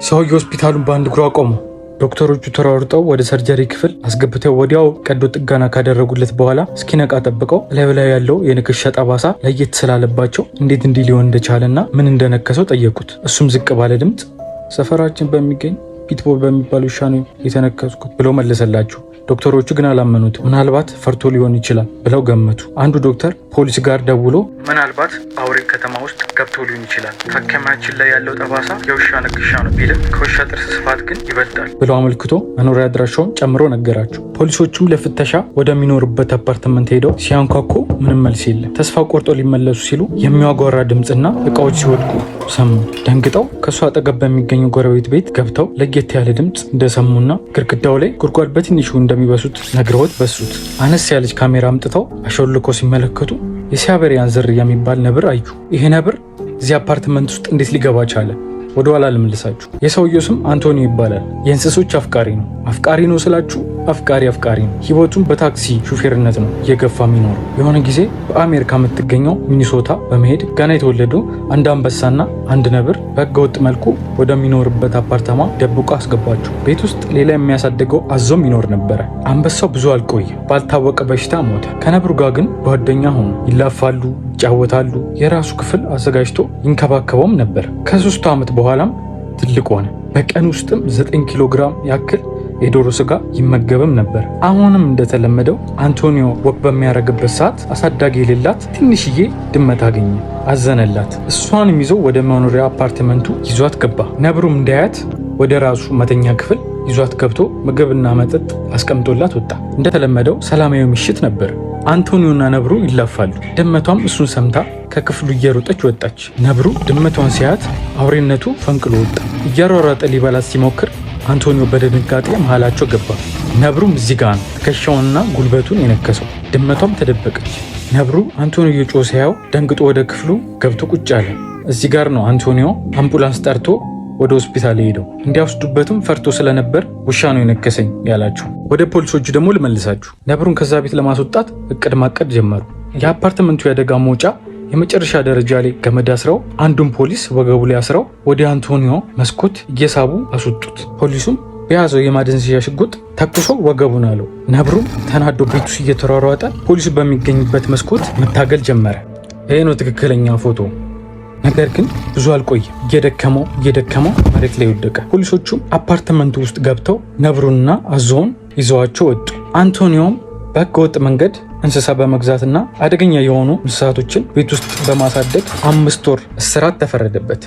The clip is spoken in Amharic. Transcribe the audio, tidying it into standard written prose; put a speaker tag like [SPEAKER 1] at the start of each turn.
[SPEAKER 1] ሰውዬው ሆስፒታሉን በአንድ እግሩ አቆመው። ዶክተሮቹ ተሯሩጠው ወደ ሰርጀሪ ክፍል አስገብተው ወዲያው ቀዶ ጥገና ካደረጉለት በኋላ እስኪነቃ ጠብቀው ላይ ያለው የንክሻ ጠባሳ ለየት ስላለባቸው እንዴት እንዲህ ሊሆን እንደቻለና ምን እንደነከሰው ጠየቁት። እሱም ዝቅ ባለ ድምፅ ሰፈራችን በሚገኝ ፒትቦል በሚባል ውሻ ነው የተነከስኩት ብለው መለሰላቸው። ዶክተሮቹ ግን አላመኑት። ምናልባት ፈርቶ ሊሆን ይችላል ብለው ገመቱ። አንዱ ዶክተር ፖሊስ ጋር ደውሎ ምናልባት አውሬ ከተማ ውስጥ ገብቶ ሊሆን ይችላል፣ ታካሚያችን ላይ ያለው ጠባሳ የውሻ ንክሻ ነው ቢልም ከውሻ ጥርስ ስፋት ግን ይበልጣል ብለው አመልክቶ መኖሪያ አድራሻውን ጨምሮ ነገራቸው። ፖሊሶቹም ለፍተሻ ወደሚኖርበት አፓርትመንት ሄደው ሲያንኳኩ ምንም መልስ የለም። ተስፋ ቆርጦ ሊመለሱ ሲሉ የሚያጓራ ድምፅና እቃዎች ሲወድቁ ሰሙ። ደንግጠው ከእሱ አጠገብ በሚገኘው ጎረቤት ቤት ገብተው ለየት ያለ ድምፅ እንደሰሙና ግድግዳው ላይ ጉድጓድ በትንሹ እንደሚበሱት ነግረውት በሱት። አነስ ያለች ካሜራ አምጥተው አሾልኮ ሲመለከቱ የሲያበሪያን ዝርያ የሚባል ነብር አዩ። ይሄ ነብር እዚህ አፓርትመንት ውስጥ እንዴት ሊገባ ቻለ? ወደ ኋላ ልመልሳችሁ። የሰውየው ስም አንቶኒዮ ይባላል። የእንስሶች አፍቃሪ ነው። አፍቃሪ ነው ስላችሁ አፍቃሪ ነው። ህይወቱን በታክሲ ሹፌርነት ነው እየገፋ የሚኖረው። የሆነ ጊዜ በአሜሪካ የምትገኘው ሚኒሶታ በመሄድ ገና የተወለዱ አንድ አንበሳና አንድ ነብር በህገወጥ መልኩ ወደሚኖርበት አፓርታማ ደብቆ አስገባቸው። ቤት ውስጥ ሌላ የሚያሳድገው አዞም ይኖር ነበረ። አንበሳው ብዙ አልቆየ፣ ባልታወቀ በሽታ ሞተ። ከነብሩ ጋር ግን ጓደኛ ሆኑ። ይላፋሉ፣ ይጫወታሉ። የራሱ ክፍል አዘጋጅቶ ይንከባከበውም ነበር። ከ3 ዓመት በኋላም ትልቅ ሆነ። በቀን ውስጥም 9 ኪሎ ግራም ያክል የዶሮ ስጋ ይመገብም ነበር። አሁንም እንደተለመደው አንቶኒዮ ወቅ በሚያደርግበት ሰዓት አሳዳጊ የሌላት ትንሽዬ ድመት አገኘ። አዘነላት። እሷንም ይዞ ወደ መኖሪያ አፓርትመንቱ ይዟት ገባ። ነብሩም እንዳያት ወደ ራሱ መተኛ ክፍል ይዟት ገብቶ ምግብና መጠጥ አስቀምጦላት ወጣ። እንደተለመደው ሰላማዊ ምሽት ነበር። አንቶኒዮና ነብሩ ይላፋሉ። ድመቷም እሱን ሰምታ ከክፍሉ እየሮጠች ወጣች። ነብሩ ድመቷን ሲያት አውሬነቱ ፈንቅሎ ወጣ። እያሯሯጠ ሊበላት ሲሞክር አንቶኒዮ በድንጋጤ መሃላቸው ገባ። ነብሩም እዚህ ጋር ነው ትከሻውንና ጉልበቱን የነከሰው። ድመቷም ተደበቀች። ነብሩ አንቶኒዮ እየጮኸ ሲያየው ደንግጦ ወደ ክፍሉ ገብቶ ቁጭ አለ። እዚህ ጋር ነው አንቶኒዮ አምቡላንስ ጠርቶ ወደ ሆስፒታል ሄደው እንዲያወስዱበትም ፈርቶ ስለነበር ውሻ ነው የነከሰኝ ያላቸው። ወደ ፖሊሶቹ ደግሞ ልመልሳችሁ። ነብሩን ከዛ ቤት ለማስወጣት እቅድ ማቀድ ጀመሩ። የአፓርትመንቱ የአደጋ መውጫ የመጨረሻ ደረጃ ላይ ገመድ አስረው አንዱን ፖሊስ ወገቡ ላይ አስረው ወደ አንቶኒዮ መስኮት እየሳቡ አስወጡት። ፖሊሱም በያዘው የማደንዘዣ ሽጉጥ ተኩሶ ወገቡን አለው። ነብሩም ተናዶ ቤት ውስጥ እየተሯሯጠ ፖሊሱ በሚገኝበት መስኮት መታገል ጀመረ። ይሄ ነው ትክክለኛ ፎቶ። ነገር ግን ብዙ አልቆየም። እየደከመው መሬት ላይ ወደቀ። ፖሊሶቹም አፓርትመንቱ ውስጥ ገብተው ነብሩንና አዞውን ይዘዋቸው ወጡ። አንቶኒዮም በህገወጥ መንገድ እንስሳ በመግዛትና አደገኛ የሆኑ እንስሳቶችን ቤት ውስጥ በማሳደግ 5 ወር እስራት ተፈረደበት።